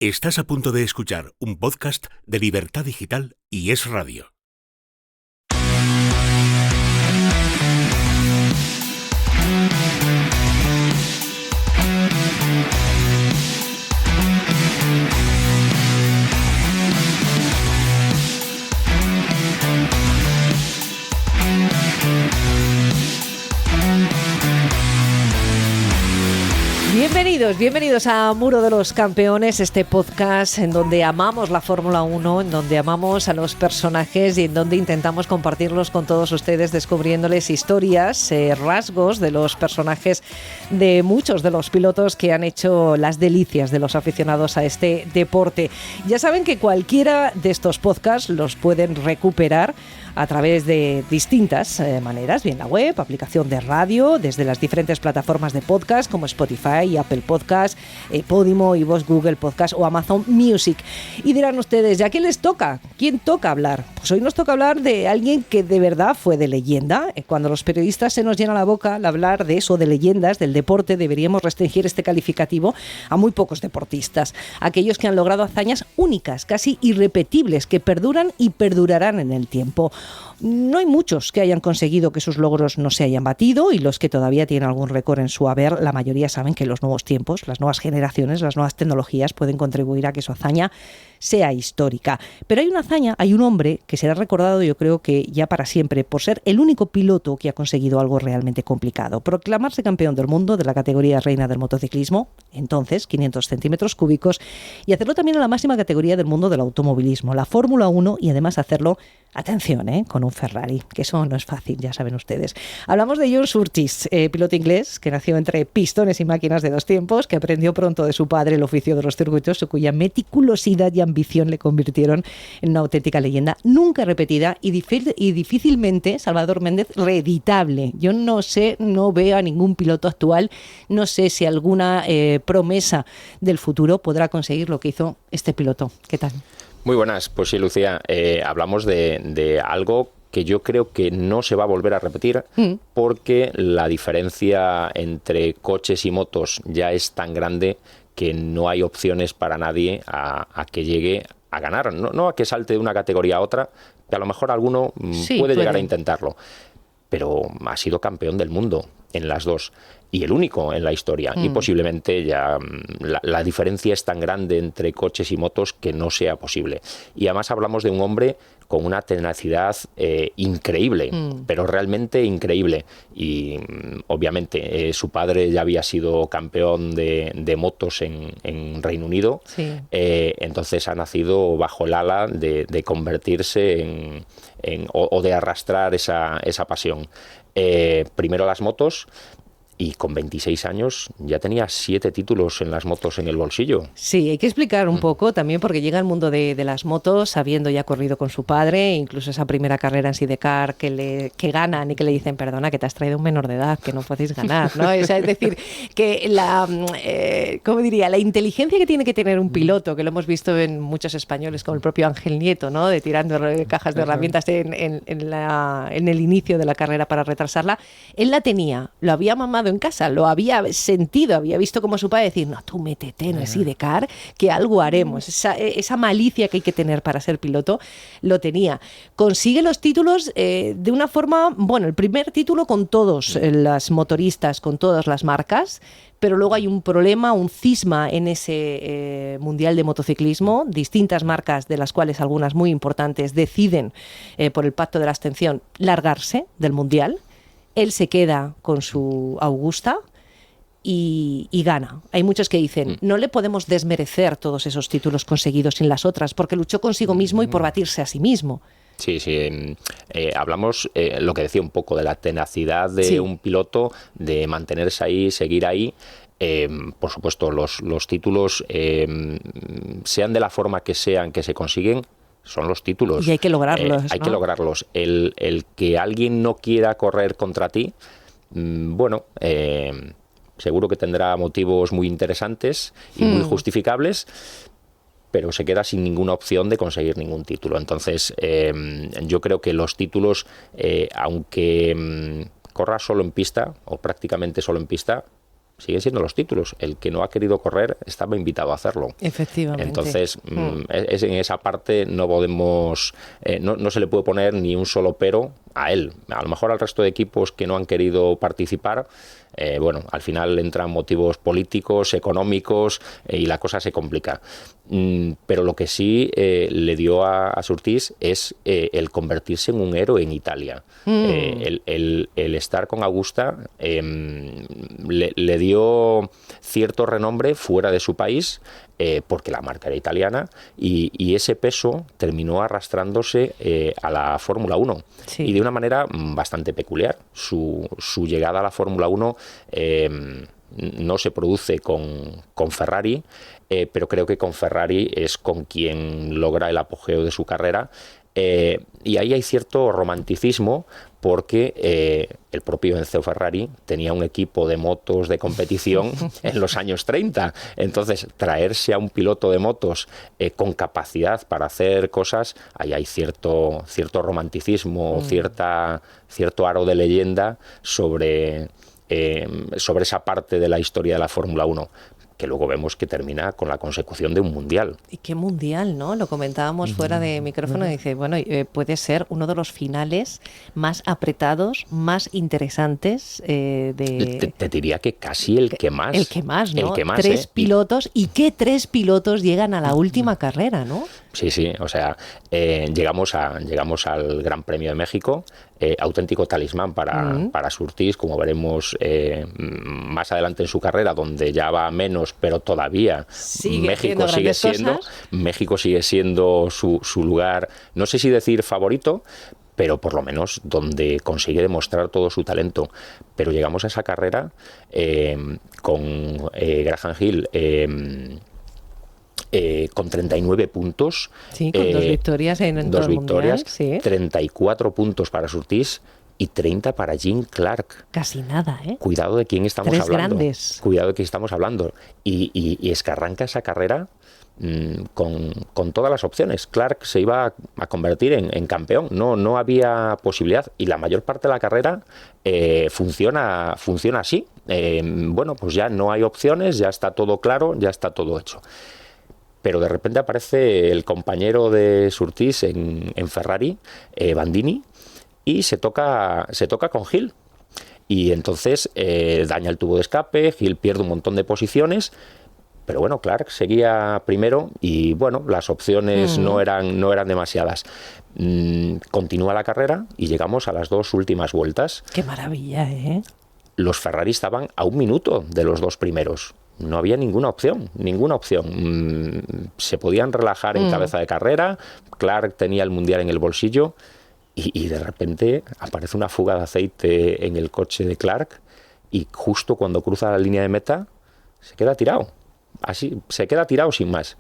Estás a punto de escuchar un podcast de Libertad Digital y Es Radio. Bienvenidos a Muro de los Campeones, este podcast en donde amamos la Fórmula 1, en donde amamos a los personajes y en donde intentamos compartirlos con todos ustedes, descubriéndoles historias, rasgos de los personajes de muchos de los pilotos que han hecho las delicias de los aficionados a este deporte. Ya saben que cualquiera de estos podcasts los pueden recuperar a través de distintas maneras, bien la web, aplicación de radio, desde las diferentes plataformas de podcast como Spotify, Apple Podcast, Podimo, iVoox, Google Podcast o Amazon Music. Y dirán ustedes, ¿ya quién les toca? ¿Quién toca hablar? Pues hoy nos toca hablar de alguien que de verdad fue de leyenda. Cuando los periodistas se nos llena la boca al hablar de eso, de leyendas, del deporte, deberíamos restringir este calificativo a muy pocos deportistas. Aquellos que han logrado hazañas únicas, casi irrepetibles, que perduran y perdurarán en el tiempo. No hay muchos que hayan conseguido que sus logros no se hayan batido, y los que todavía tienen algún récord en su haber, la mayoría saben que los nuevos tiempos, las nuevas generaciones, las nuevas tecnologías pueden contribuir a que su hazaña sea histórica. Pero hay una hazaña, hay un hombre que será recordado, yo creo que ya para siempre, por ser el único piloto que ha conseguido algo realmente complicado: proclamarse campeón del mundo de la categoría reina del motociclismo, entonces 500 centímetros cúbicos, y hacerlo también en la máxima categoría del mundo del automovilismo, la Fórmula 1, y además hacerlo, atención, con un Ferrari, que eso no es fácil, ya saben ustedes. Hablamos de John Surtees, piloto inglés que nació entre pistones y máquinas de dos tiempos, que aprendió pronto de su padre el oficio de los circuitos, cuya meticulosidad y ambición le convirtieron en una auténtica leyenda, nunca repetida y difícilmente, Salvador Méndez, reeditable. Yo no veo a ningún piloto actual, no sé si alguna promesa del futuro podrá conseguir lo que hizo este piloto. ¿Qué tal? Muy buenas, pues sí, Lucía, hablamos de algo que yo creo que no se va a volver a repetir, porque la diferencia entre coches y motos ya es tan grande que no hay opciones para nadie a que llegue a ganar, no a que salte de una categoría a otra, que a lo mejor alguno puede llegar a intentarlo, pero ha sido campeón del mundo en las dos. Y el único en la historia. Y posiblemente ya la diferencia es tan grande entre coches y motos que no sea posible. Y además hablamos de un hombre con una tenacidad increíble, pero realmente increíble. Y obviamente su padre ya había sido campeón de motos en Reino Unido. Sí. Entonces ha nacido bajo el ala de convertirse o de arrastrar esa pasión. Primero las motos. Y con 26 años ya tenía 7 títulos en las motos en el bolsillo. Sí, hay que explicar un poco también, porque llega al mundo de las motos habiendo ya corrido con su padre, incluso esa primera carrera en Sidecar que ganan y que le dicen, perdona, que te has traído un menor de edad, que no podéis ganar, ¿no? O sea, es decir, que ¿cómo diría? La inteligencia que tiene que tener un piloto, que lo hemos visto en muchos españoles, como el propio Ángel Nieto, ¿no? De tirando cajas de herramientas en el inicio de la carrera para retrasarla. Él la tenía, lo había mamado en casa, lo había sentido, había visto como su padre decir, no, tú métete en el Sidecar, que algo haremos. Esa malicia que hay que tener para ser piloto, lo tenía. Consigue los títulos de una forma, bueno, el primer título con todos las motoristas, con todas las marcas, pero luego hay un problema, un cisma en ese mundial de motociclismo. Distintas marcas, de las cuales algunas muy importantes, deciden, por el pacto de la abstención, largarse del mundial. Él se queda con su Augusta y gana. Hay muchos que dicen, no le podemos desmerecer todos esos títulos conseguidos sin las otras, porque luchó consigo mismo y por batirse a sí mismo. Sí, hablamos, lo que decía un poco, de la tenacidad de un piloto, de mantenerse ahí, seguir ahí. Por supuesto, los títulos, sean de la forma que sean que se consiguen, son los títulos. Y hay que lograrlos. Hay que lograrlos. El que alguien no quiera correr contra ti, seguro que tendrá motivos muy interesantes y muy justificables, pero se queda sin ninguna opción de conseguir ningún título. Entonces, yo creo que los títulos, aunque corra solo en pista, o prácticamente solo en pista, siguen siendo los títulos. El que no ha querido correr estaba invitado a hacerlo. Efectivamente. Entonces, en esa parte no podemos, no se le puede poner ni un solo pero a él. A lo mejor al resto de equipos que no han querido participar, bueno, al final entran motivos políticos, económicos, y la cosa se complica. Pero lo que sí le dio a Surtees es el convertirse en un héroe en Italia. El estar con Augusta le dio cierto renombre fuera de su país, porque la marca era italiana, y ese peso terminó arrastrándose a la Fórmula 1. Sí. Y de una manera bastante peculiar. Su llegada a la Fórmula 1 no se produce con Ferrari, pero creo que con Ferrari es con quien logra el apogeo de su carrera. Y ahí hay cierto romanticismo, porque el propio Enzo Ferrari tenía un equipo de motos de competición en los años 30. Entonces, traerse a un piloto de motos con capacidad para hacer cosas, ahí hay cierto romanticismo, cierto aro de leyenda sobre esa parte de la historia de la Fórmula 1. Que luego vemos que termina con la consecución de un mundial. Y qué mundial, ¿no? Lo comentábamos fuera de micrófono. Dice, bueno, puede ser uno de los finales más apretados, más interesantes Te diría que casi el que más. El que más, ¿no? El que más, tres pilotos. ¿Y qué tres pilotos llegan a la última carrera, no? Sí, o sea, llegamos al Gran Premio de México, auténtico talismán para Surtees, como veremos más adelante en su carrera, donde ya va menos, pero todavía México sigue siendo su lugar, no sé si decir favorito, pero por lo menos donde consigue demostrar todo su talento. Pero llegamos a esa carrera con Graham Hill con 39 puntos. Sí, con dos victorias en dos todo el victorias, mundial, sí. 34 puntos para Surtees y 30 para Jim Clark. Casi nada, ¿eh? Cuidado de quién estamos Tres hablando. grandes. Cuidado de quién estamos hablando. Y es que arranca esa carrera con todas las opciones. Clark se iba a convertir en campeón. No había posibilidad. Y la mayor parte de la carrera funciona así. Bueno, pues ya no hay opciones, ya está todo claro, ya está todo hecho. Pero de repente aparece el compañero de Surtees en Ferrari, Bandini, y se toca con Hill. Y entonces daña el tubo de escape, Hill pierde un montón de posiciones, pero bueno, Clark seguía primero y bueno, las opciones no eran demasiadas. Continúa la carrera y llegamos a las dos últimas vueltas. ¡Qué maravilla, eh! Los Ferrari estaban a un minuto de los dos primeros. No había ninguna opción. Se podían relajar en cabeza de carrera, Clark tenía el mundial en el bolsillo y de repente aparece una fuga de aceite en el coche de Clark y justo cuando cruza la línea de meta se queda tirado. Así, se queda tirado sin más.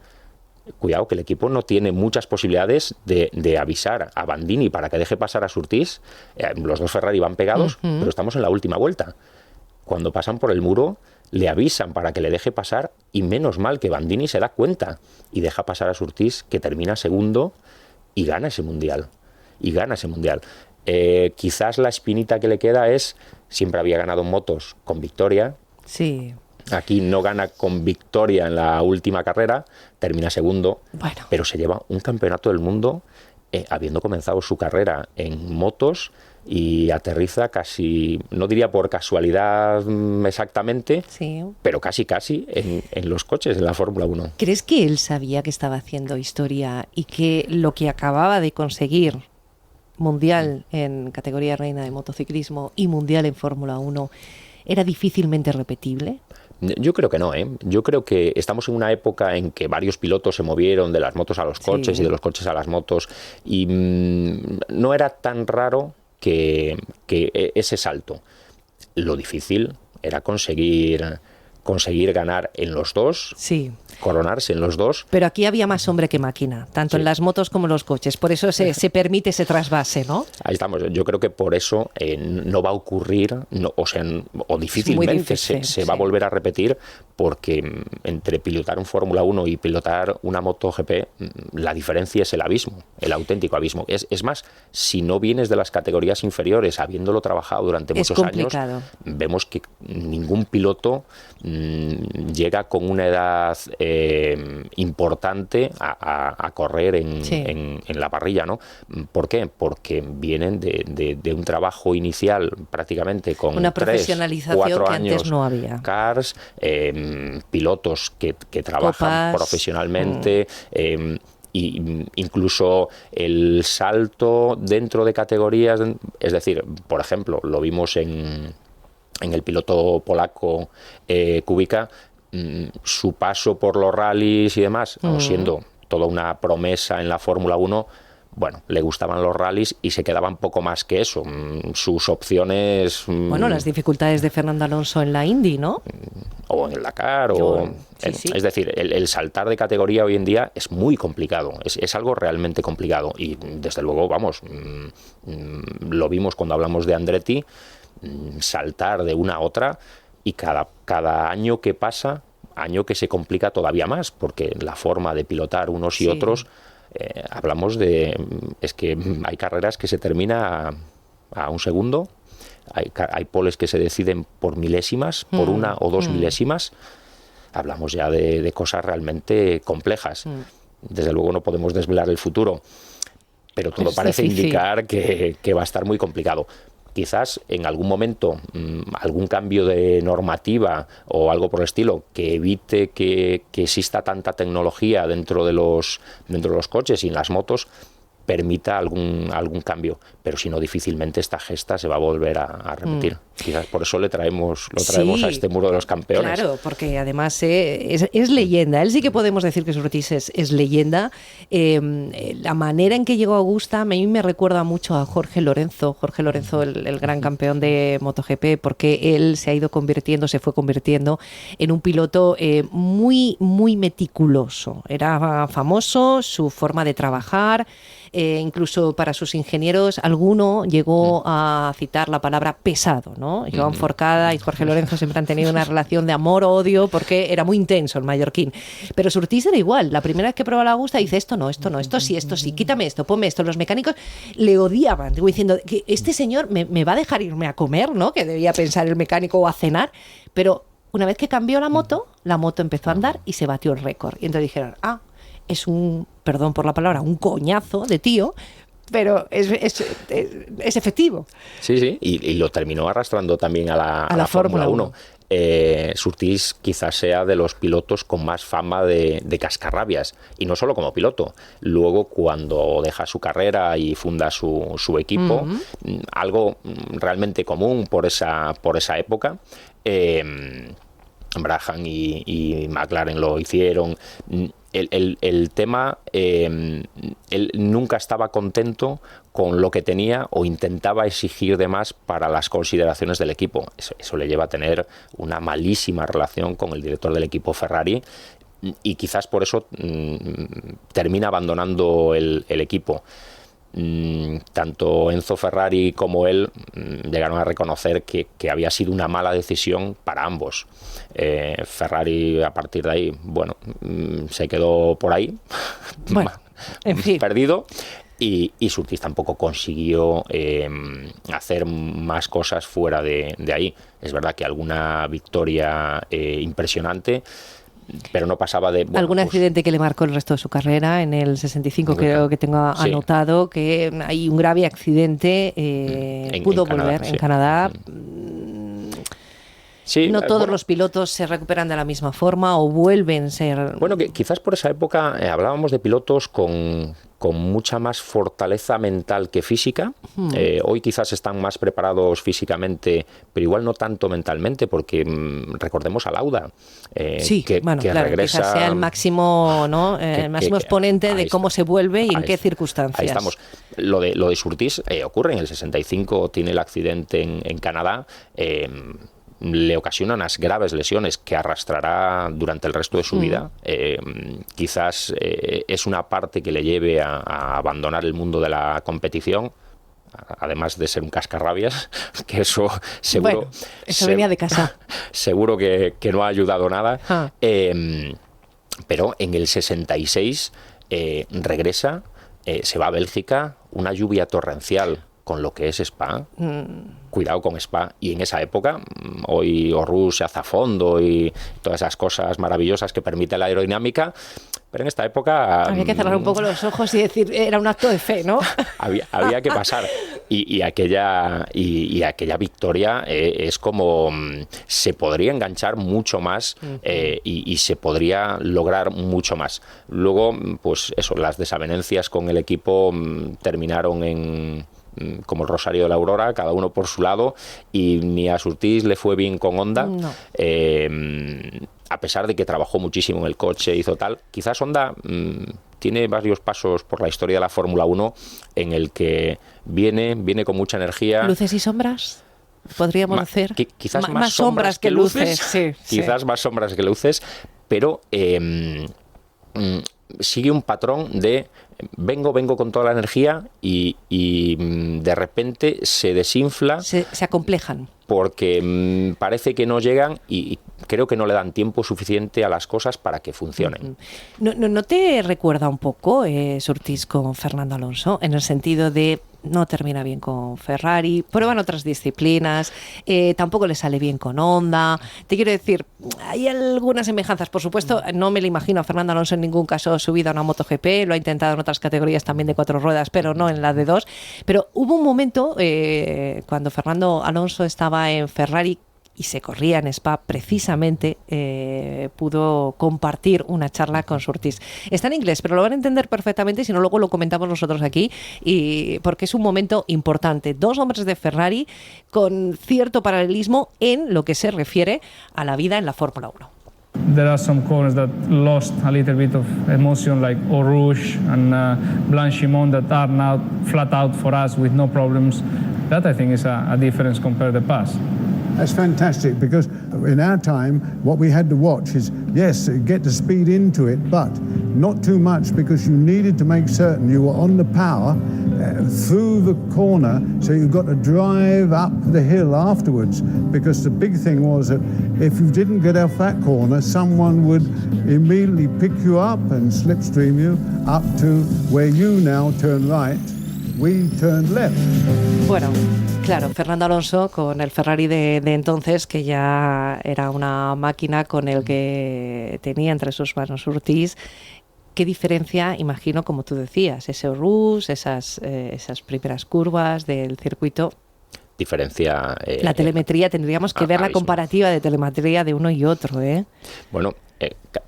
Cuidado que el equipo no tiene muchas posibilidades de avisar a Bandini para que deje pasar a Surtees. Los dos Ferrari van pegados, pero estamos en la última vuelta. Cuando pasan por el muro, le avisan para que le deje pasar y menos mal que Bandini se da cuenta y deja pasar a Surtees, que termina segundo y gana ese mundial. Quizás la espinita que le queda es, siempre había ganado en motos con victoria. Sí. Aquí no gana con victoria en la última carrera, termina segundo, bueno, pero se lleva un campeonato del mundo habiendo comenzado su carrera en motos y aterriza casi, no diría por casualidad exactamente, sí, pero casi en los coches, en la Fórmula 1. ¿Crees que él sabía que estaba haciendo historia y que lo que acababa de conseguir, mundial en categoría reina de motociclismo y mundial en Fórmula 1, era difícilmente repetible? Yo creo que no, ¿eh? Yo creo que estamos en una época en que varios pilotos se movieron de las motos a los coches y de los coches a las motos y no era tan raro que ese salto. Lo difícil era conseguir conseguir ganar en los dos, Sí. coronarse en los dos. Pero aquí había más hombre que máquina, tanto en las motos como en los coches. Por eso se permite ese trasvase, ¿no? Ahí estamos. Yo creo que por eso no va a ocurrir, o difícilmente se va a volver a repetir, porque entre pilotar un Fórmula 1 y pilotar una MotoGP, la diferencia es el abismo, el auténtico abismo. Es más, si no vienes de las categorías inferiores, habiéndolo trabajado durante muchos años, vemos que ningún piloto llega con una edad importante a correr en la parrilla, ¿no? ¿Por qué? Porque vienen de un trabajo inicial prácticamente con una 3, profesionalización 4 que años, antes no había. cars, pilotos que trabajan Copas, profesionalmente, y incluso el salto dentro de categorías, es decir, por ejemplo, lo vimos en el piloto polaco Kubica, su paso por los rallies y demás, siendo toda una promesa en la Fórmula 1, bueno, le gustaban los rallies y se quedaba un poco más que eso. Sus opciones... Bueno, las dificultades de Fernando Alonso en la Indy, ¿no? O en el Dakar, sí. Es decir, el saltar de categoría hoy en día es muy complicado, es algo realmente complicado. Y desde luego, vamos, lo vimos cuando hablamos de Andretti, saltar de una a otra, y cada año que pasa, año que se complica todavía más, porque la forma de pilotar unos y otros... hablamos es que hay carreras que se termina a un segundo, hay poles que se deciden por milésimas, por 1 o 2 milésimas. Hablamos ya de cosas realmente complejas. Desde luego no podemos desvelar el futuro, pero todo parece indicar que va a estar muy complicado. Quizás en algún momento algún cambio de normativa o algo por el estilo que evite que exista tanta tecnología dentro de los coches y en las motos permita algún cambio, pero si no, difícilmente esta gesta se va a volver a repetir. Quizás por eso lo traemos a este muro de los campeones. Claro, porque además es leyenda. Él sí que podemos decir que Surtees es leyenda. La manera en que llegó a Augusta a mí me recuerda mucho a Jorge Lorenzo, el gran campeón de MotoGP, porque él se fue convirtiendo en un piloto muy, muy meticuloso. Era famoso su forma de trabajar. Incluso para sus ingenieros alguno llegó a citar la palabra pesado, ¿no? Joan Forcada y Jorge Lorenzo siempre han tenido una relación de amor-odio porque era muy intenso el mallorquín. Pero Surtees era igual. La primera vez que probó la Augusta dice esto sí, quítame esto, ponme esto. Los mecánicos le odiaban, diciendo que este señor me va a dejar irme a comer, ¿no? Que debía pensar el mecánico, o a cenar. Pero una vez que cambió la moto empezó a andar y se batió el récord. Y entonces dijeron, es perdón por la palabra, un coñazo de tío, pero es efectivo. Sí, y lo terminó arrastrando también a la Fórmula 1. Surtees quizás sea de los pilotos con más fama de cascarrabias, y no solo como piloto. Luego, cuando deja su carrera y funda su equipo, algo realmente común por esa época, Brabham y McLaren lo hicieron. El tema, él nunca estaba contento con lo que tenía o intentaba exigir de más para las consideraciones del equipo. Eso le lleva a tener una malísima relación con el director del equipo Ferrari, y quizás por eso termina abandonando el equipo. Tanto Enzo Ferrari como él llegaron a reconocer que había sido una mala decisión para ambos. Ferrari, a partir de ahí, se quedó por ahí, en fin, perdido, y Surtees tampoco consiguió hacer más cosas fuera de ahí. Es verdad que alguna victoria impresionante, pero no pasaba de... algún accidente que le marcó el resto de su carrera. En el 65 creo que tengo anotado que hay un grave accidente, pudo volver en Canadá. Sí, no todos los pilotos se recuperan de la misma forma o vuelven a ser... Bueno, que quizás por esa época hablábamos de pilotos con mucha más fortaleza mental que física. Hoy quizás están más preparados físicamente, pero igual no tanto mentalmente, porque recordemos a Lauda, que regresa... Quizás sea el máximo, ¿no? El máximo exponente de cómo se vuelve y en qué circunstancias. Ahí estamos. Lo de Surtees ocurre en el 65, tiene el accidente en Canadá. le ocasiona unas graves lesiones que arrastrará durante el resto de su vida. Quizás es una parte que le lleve a abandonar el mundo de la competición, además de ser un cascarrabias, que eso seguro... Bueno, eso venía de casa. Seguro que no ha ayudado nada. Pero en el 66 regresa, se va a Bélgica, una lluvia torrencial con lo que es Spa. Cuidado con Spa. Y en esa época, hoy Aarhus se hace a fondo y todas esas cosas maravillosas que permite la aerodinámica, pero en esta época... Había que cerrar un poco los ojos y decir, era un acto de fe, ¿no? había que pasar. Y aquella victoria es como... se podría enganchar mucho más y se podría lograr mucho más. Luego, pues eso, las desavenencias con el equipo terminaron como el Rosario de la Aurora, cada uno por su lado, y ni a Surtees le fue bien con Honda. No. A pesar de que trabajó muchísimo en el coche, hizo tal. Quizás Honda tiene varios pasos por la historia de la Fórmula 1 en el que viene con mucha energía. ¿Luces y sombras? Podríamos decir. Quizás más sombras que luces. Sí, quizás más sombras que luces, pero sigue un patrón de vengo con toda la energía y de repente se desinfla. Se acomplejan. Porque parece que no llegan y creo que no le dan tiempo suficiente a las cosas para que funcionen. ¿No te recuerda un poco Surtees con Fernando Alonso? En el sentido de no termina bien con Ferrari, prueban otras disciplinas, tampoco le sale bien con Honda. Te quiero decir, hay algunas semejanzas. Por supuesto, no me lo imagino a Fernando Alonso en ningún caso subido a una MotoGP, lo ha intentado en otras categorías también de 4 ruedas, pero no en la de 2. Pero hubo un momento cuando Fernando Alonso estaba en Ferrari y se corría en Spa, precisamente pudo compartir una charla con Surtees. Está en inglés, pero lo van a entender perfectamente, si no luego lo comentamos nosotros aquí, porque es un momento importante. 2 hombres de Ferrari con cierto paralelismo en lo que se refiere a la vida en la Fórmula 1. There are some corners that lost a little bit of emotion, like Eau Rouge and Blanchimont, that are now flat out for us with no problems. That, I think, is a difference compared to the past. That's fantastic, because in our time, what we had to watch is, yes, get the speed into it, but not too much, because you needed to make certain you were on the power through the corner, so you've got to drive up the hill afterwards, because the big thing was that if you didn't get off that corner, someone would immediately pick you up and slipstream you up to where you now turn right, we turned left. Bueno, claro, Fernando Alonso con el Ferrari de entonces, que ya era una máquina, con el que tenía entre sus manos Surtees. ¿Qué diferencia, imagino, como tú decías, ese Rouge, esas primeras curvas del circuito? Diferencia... la telemetría, tendríamos que ver la comparativa de telemetría de uno y otro, ¿eh? Bueno,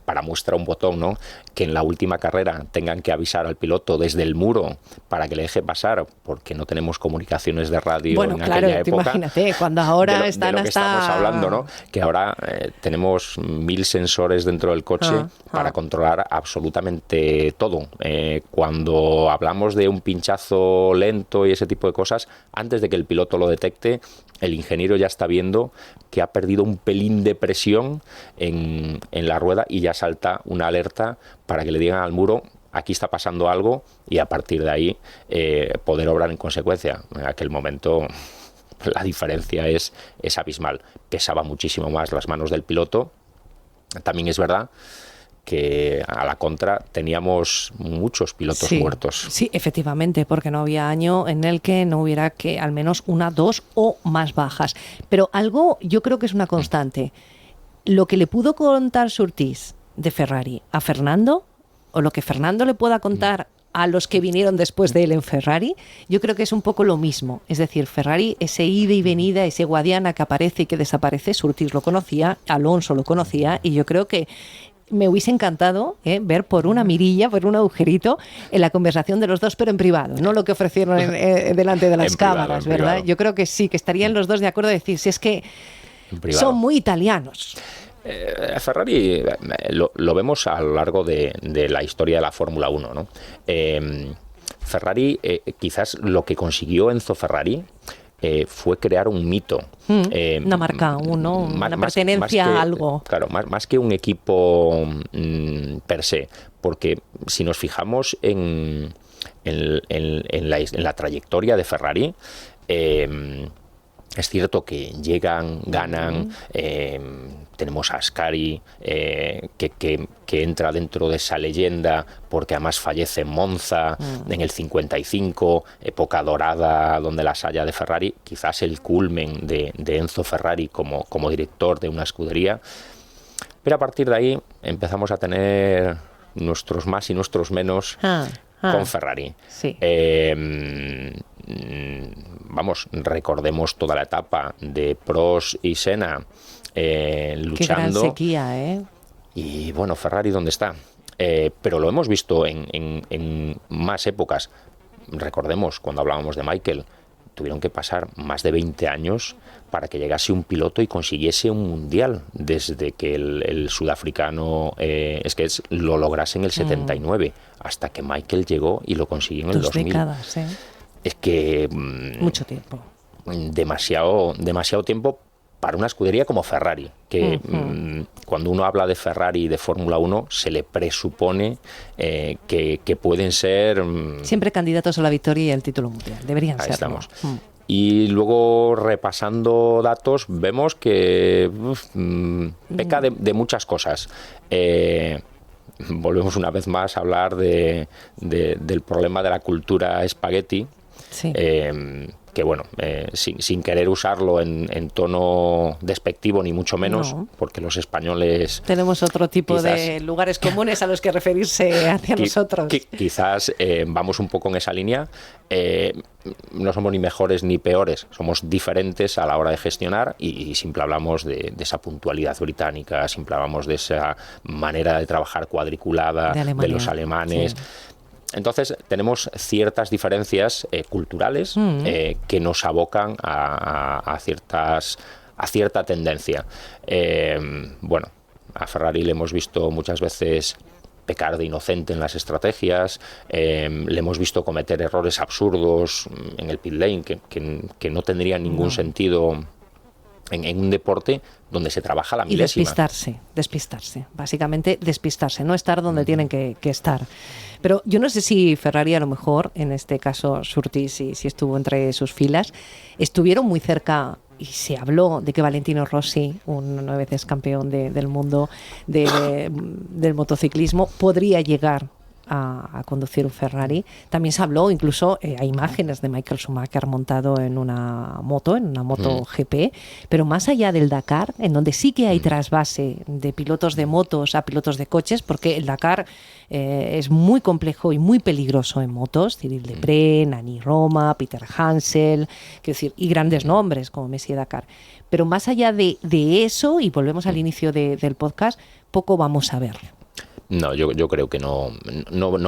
para muestra un botón, ¿no? Que en la última carrera tengan que avisar al piloto desde el muro para que le deje pasar, porque no tenemos comunicaciones de radio en aquella época. Imagínate, cuando ahora están de lo que hasta... estamos hablando, ¿no? Que ahora tenemos 1000 sensores dentro del coche para controlar absolutamente todo. Cuando hablamos de un pinchazo lento y ese tipo de cosas, antes de que el piloto lo detecte, el ingeniero ya está viendo que ha perdido un pelín de presión en la rueda y ya salta una alerta para que le digan al muro: aquí está pasando algo, y a partir de ahí poder obrar en consecuencia. En aquel momento la diferencia es abismal. Pesaba muchísimo más las manos del piloto. También es verdad que a la contra teníamos muchos pilotos muertos. Sí, efectivamente, porque no había año en el que no hubiera que al menos 1, 2 o más bajas. Pero algo yo creo que es una constante. Lo que le pudo contar Surtees de Ferrari a Fernando, o lo que Fernando le pueda contar a los que vinieron después de él en Ferrari, yo creo que es un poco lo mismo. Es decir, Ferrari, ese ida y venida, ese Guadiana que aparece y que desaparece, Surtees lo conocía, Alonso lo conocía, y yo creo que me hubiese encantado ver por una mirilla, por un agujerito, en la conversación de los dos, pero en privado, no lo que ofrecieron delante de las cámaras, ¿verdad? Privado. Yo creo que sí, que estarían los dos de acuerdo de decir, si es que son muy italianos. Ferrari lo vemos a lo largo de la historia de la Fórmula 1, ¿no? Ferrari, quizás lo que consiguió Enzo Ferrari fue crear un mito. Una marca, una pertenencia a algo. Claro, más que un equipo per se, porque si nos fijamos en la trayectoria de Ferrari, es cierto que llegan, ganan, tenemos a Ascari, que entra dentro de esa leyenda porque además fallece en Monza en el 55, época dorada donde la saya de Ferrari, quizás el culmen de Enzo Ferrari como director de una escudería, pero a partir de ahí empezamos a tener nuestros más y nuestros menos con Ferrari. Sí. Vamos, recordemos toda la etapa de Prost y Senna luchando. Qué gran sequía, ¿eh? Y bueno, Ferrari, ¿dónde está? Pero lo hemos visto en más épocas. Recordemos, cuando hablábamos de Michael, tuvieron que pasar más de 20 años para que llegase un piloto y consiguiese un mundial, desde que el sudafricano Sketch lo lograse en el 79, hasta que Michael llegó y lo consiguió en el 2000. 2 décadas, ¿eh? Es que... mucho tiempo. Demasiado tiempo para una escudería como Ferrari, que cuando uno habla de Ferrari y de Fórmula 1 se le presupone que pueden ser... siempre candidatos a la victoria y al título mundial, deberían serlo. Estamos. Y luego, repasando datos, vemos que peca de muchas cosas. Volvemos una vez más a hablar del problema de la cultura espagueti. Sí. Que bueno, sin querer usarlo en tono despectivo ni mucho menos, no, porque los españoles... tenemos otro tipo de lugares comunes a los que referirse hacia nosotros. Quizás vamos un poco en esa línea. No somos ni mejores ni peores, somos diferentes a la hora de gestionar y siempre hablamos de esa puntualidad británica, siempre hablamos de esa manera de trabajar cuadriculada de los alemanes. Sí. Entonces tenemos ciertas diferencias culturales que nos abocan a cierta tendencia. Bueno, a Ferrari le hemos visto muchas veces pecar de inocente en las estrategias, le hemos visto cometer errores absurdos en el pit lane que no tendrían ningún sentido en un deporte donde se trabaja la milésima. Y despistarse, básicamente despistarse, no estar donde tienen que estar. Pero yo no sé si Ferrari, a lo mejor, en este caso Surtees, si estuvo entre sus filas, estuvieron muy cerca, y se habló de que Valentino Rossi, un 9 veces campeón del mundo del motociclismo, podría llegar a conducir un Ferrari. También se habló, incluso hay imágenes de Michael Schumacher montado en una moto GP, pero más allá del Dakar, en donde sí que hay trasvase de pilotos de motos a pilotos de coches, porque el Dakar es muy complejo y muy peligroso en motos. Cyril Debré, Nani Roma, Peter Hansel, quiero decir, y grandes nombres como Messier Dakar. Pero más allá de eso, y volvemos al inicio del podcast, poco vamos a ver. No, yo creo que no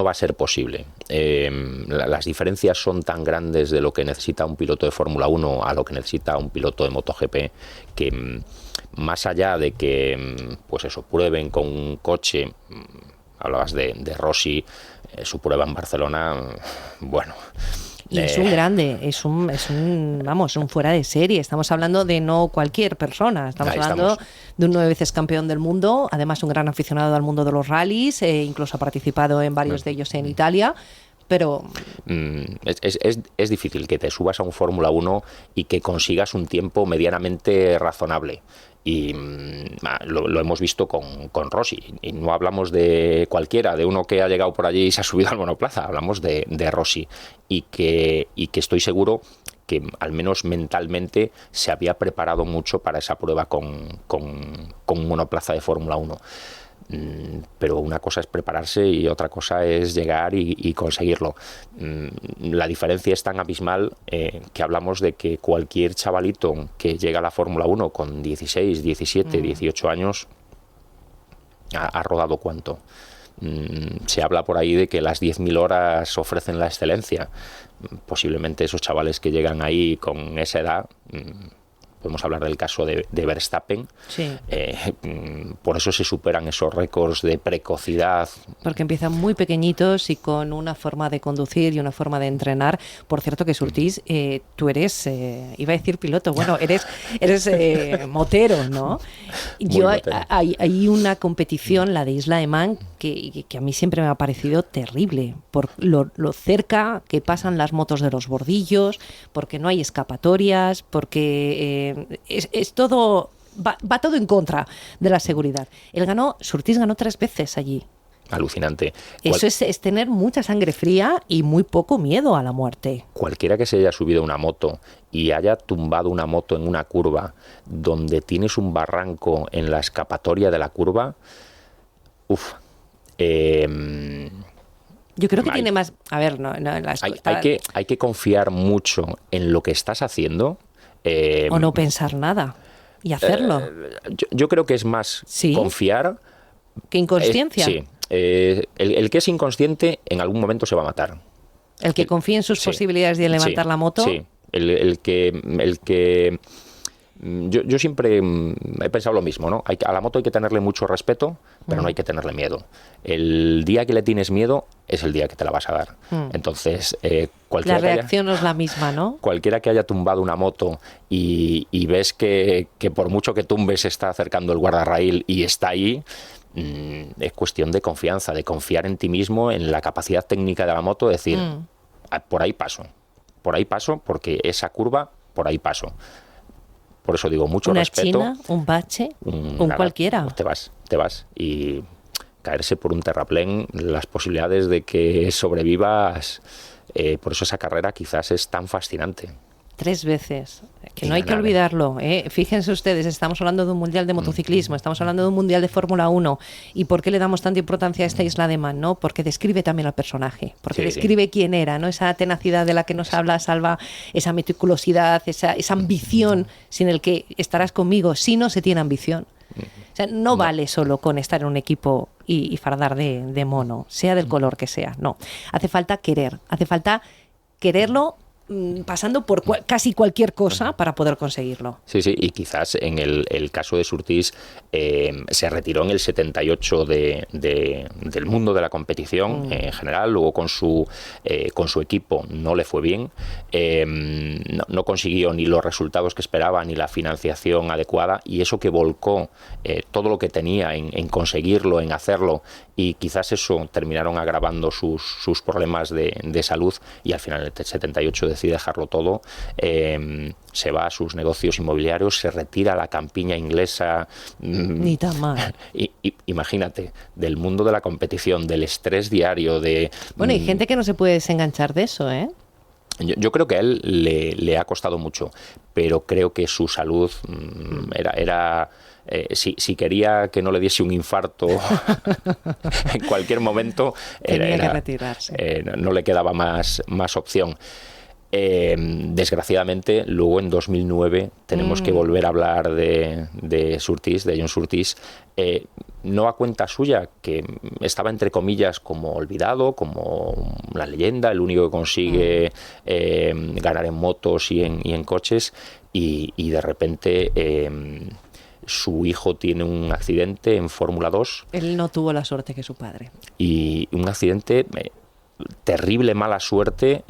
va a ser posible. Las diferencias son tan grandes de lo que necesita un piloto de Fórmula 1 a lo que necesita un piloto de MotoGP, que más allá de que pues eso, prueben con un coche, hablabas de Rossi, su prueba en Barcelona, bueno... Y es un grande, es un fuera de serie. Estamos hablando de no cualquier persona. Estamos hablando de un 9 veces campeón del mundo, además un gran aficionado al mundo de los rallies, incluso ha participado en varios de ellos en Italia. Pero es difícil que te subas a un Fórmula 1 y que consigas un tiempo medianamente razonable. Y lo hemos visto con Rossi. Y no hablamos de cualquiera, de uno que ha llegado por allí y se ha subido al monoplaza. Hablamos de Rossi. Y que estoy seguro que al menos mentalmente se había preparado mucho para esa prueba con un monoplaza de Fórmula 1. Pero una cosa es prepararse y otra cosa es llegar y conseguirlo. La diferencia es tan abismal que hablamos de que cualquier chavalito que llega a la Fórmula 1 con 16, 17, 18 años ha rodado ¿cuánto? Se habla por ahí de que las 10.000 horas ofrecen la excelencia. Posiblemente esos chavales que llegan ahí con esa edad podemos hablar del caso de Verstappen. Sí. Por eso se superan esos récords de precocidad. Porque empiezan muy pequeñitos y con una forma de conducir y una forma de entrenar. Por cierto que Surtees, tú eres, iba a decir piloto, bueno, eres motero, ¿no? Hay una competición, la de Isla de Man, que a mí siempre me ha parecido terrible, por lo cerca que pasan las motos de los bordillos, porque no hay escapatorias, porque es todo... Va todo en contra de la seguridad. Surtees ganó 3 veces allí. Alucinante. Eso es tener mucha sangre fría y muy poco miedo a la muerte. Cualquiera que se haya subido a una moto y haya tumbado una moto en una curva donde tienes un barranco en la escapatoria de la curva, yo creo que tiene más... A ver, hay que confiar mucho en lo que estás haciendo. O no pensar nada y hacerlo. Yo creo que es más confiar... ¿Que inconsciencia? Sí. El que es inconsciente en algún momento se va a matar. El que confía en sus posibilidades de levantar la moto. Sí, el que yo siempre he pensado lo mismo, ¿no? A la moto hay que tenerle mucho respeto, pero no hay que tenerle miedo. El día que le tienes miedo es el día que te la vas a dar. Entonces, la reacción no es la misma, ¿no? Cualquiera que haya tumbado una moto y ves que por mucho que tumbes se está acercando el guardarraíl y está ahí, es cuestión de confianza, de confiar en ti mismo, en la capacidad técnica de la moto, decir, por ahí paso porque esa curva, por ahí paso. Por eso digo, mucho respeto. Una china, un bache, cualquiera. Pues te vas. Y caerse por un terraplén, las posibilidades de que sobrevivas, por eso esa carrera quizás es tan fascinante. 3 veces, que no hay que olvidarlo, ¿eh? Fíjense ustedes, estamos hablando de un mundial de motociclismo, estamos hablando de un mundial de Fórmula 1, ¿y por qué le damos tanta importancia a esta Isla de Man? ¿No? Porque describe también al personaje, porque describe quién era, ¿no? Esa tenacidad de la que nos habla Salva, esa meticulosidad, esa ambición sin el que estarás conmigo, si no se tiene ambición. O sea, no vale solo con estar en un equipo y fardar de mono, sea del color que sea, no. Hace falta quererlo pasando por casi cualquier cosa para poder conseguirlo. Sí, y quizás en el caso de Surtees se retiró en el 78 del mundo de la competición en general, luego con su equipo no le fue bien, no consiguió ni los resultados que esperaba ni la financiación adecuada, y eso que volcó todo lo que tenía en conseguirlo, en hacerlo, y quizás eso terminaron agravando sus problemas de salud, y al final en el 78 decide dejarlo todo, se va a sus negocios inmobiliarios, se retira a la campiña inglesa. Ni tan mal. Imagínate, del mundo de la competición, del estrés diario, Bueno, hay gente que no se puede desenganchar de eso, ¿eh? Yo creo que a él le ha costado mucho, pero creo que su salud era si quería que no le diese un infarto en cualquier momento, tenía que retirarse. No le quedaba más opción. Desgraciadamente, luego en 2009 tenemos que volver a hablar de Surtees, de John Surtees, no a cuenta suya, que estaba entre comillas como olvidado, como la leyenda, el único que consigue ganar en motos y en coches, y de repente su hijo tiene un accidente en Fórmula 2. Él no tuvo la suerte que su padre. Y un accidente... terrible mala suerte,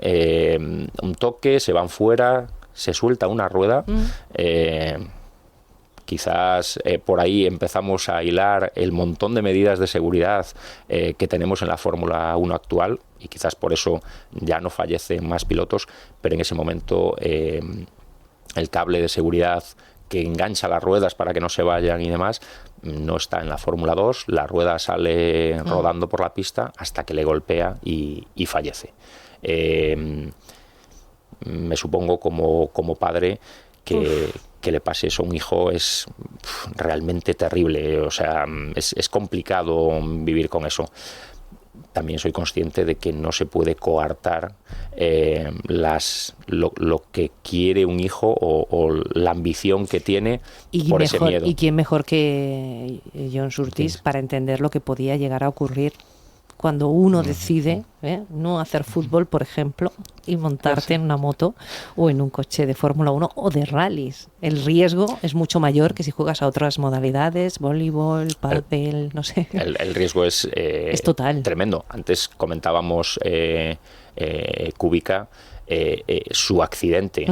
un toque, se van fuera, se suelta una rueda, quizás por ahí empezamos a hilar el montón de medidas de seguridad que tenemos en la Fórmula 1 actual, y quizás por eso ya no fallecen más pilotos, pero en ese momento el cable de seguridad que engancha las ruedas para que no se vayan y demás, no está en la Fórmula 2, la rueda sale rodando por la pista hasta que le golpea y fallece. Me supongo como padre que le pase eso a un hijo es realmente terrible, o sea, es complicado vivir con eso. También soy consciente de que no se puede coartar lo que quiere un hijo o la ambición que tiene por ese miedo. ¿Y quién mejor que John Surtees para entender lo que podía llegar a ocurrir cuando uno decide no hacer fútbol, por ejemplo, y montarte en una moto o en un coche de Fórmula 1 o de rallies. El riesgo es mucho mayor que si juegas a otras modalidades, voleibol, pádel, no sé. El riesgo es total. Tremendo. Antes comentábamos Kubica, su accidente.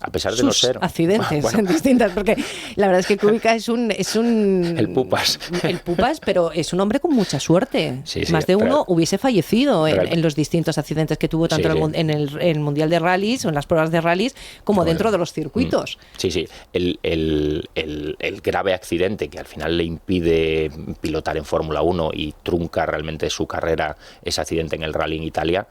A pesar de no ser accidentes bueno, distintas, porque la verdad es que Kubica es un el pupas, pero es un hombre con mucha suerte. Sí, más de uno hubiese fallecido en los distintos accidentes que tuvo tanto en el Mundial de Rallys o en las pruebas de rallies como dentro de los circuitos. Sí. El grave accidente que al final le impide pilotar en Fórmula 1 y trunca realmente su carrera, ese accidente en el rally en Italia.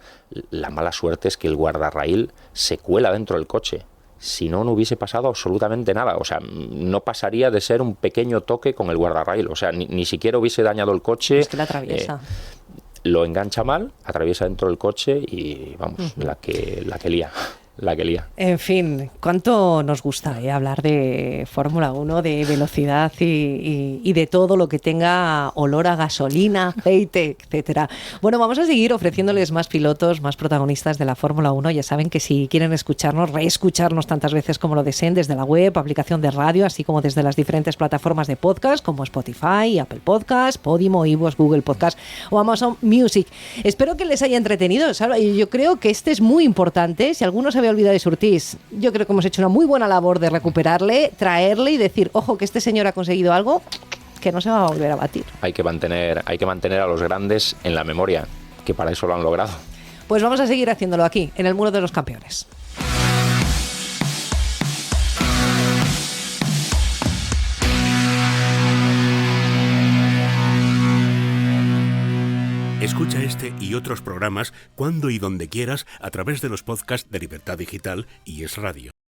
La mala suerte es que el guardarraíl se cuela dentro del coche. Si no, no hubiese pasado absolutamente nada. O sea, no pasaría de ser un pequeño toque con el guardarraíl. O sea, ni siquiera hubiese dañado el coche. Es que la atraviesa. Lo engancha mal, atraviesa dentro del coche y, vamos, la que lía. En fin, cuánto nos gusta hablar de Fórmula 1, de velocidad y de todo lo que tenga olor a gasolina, aceite, etcétera. Bueno, vamos a seguir ofreciéndoles más pilotos, más protagonistas de la Fórmula 1. Ya saben que si quieren escucharnos, reescucharnos tantas veces como lo deseen, desde la web, aplicación de radio, así como desde las diferentes plataformas de podcast como Spotify, Apple Podcast, Podimo, iVoox, Google Podcast o Amazon Music. Espero que les haya entretenido, ¿sabes? Yo creo que este es muy importante. Si alguno se había olvidado de Surtees, yo creo que hemos hecho una muy buena labor de recuperarle, traerle y decir, ojo, que este señor ha conseguido algo que no se va a volver a batir. Hay que mantener a los grandes en la memoria, que para eso lo han logrado. Pues vamos a seguir haciéndolo aquí, en el Muro de los Campeones. Escucha este y otros programas cuando y donde quieras a través de los podcasts de Libertad Digital y Es Radio.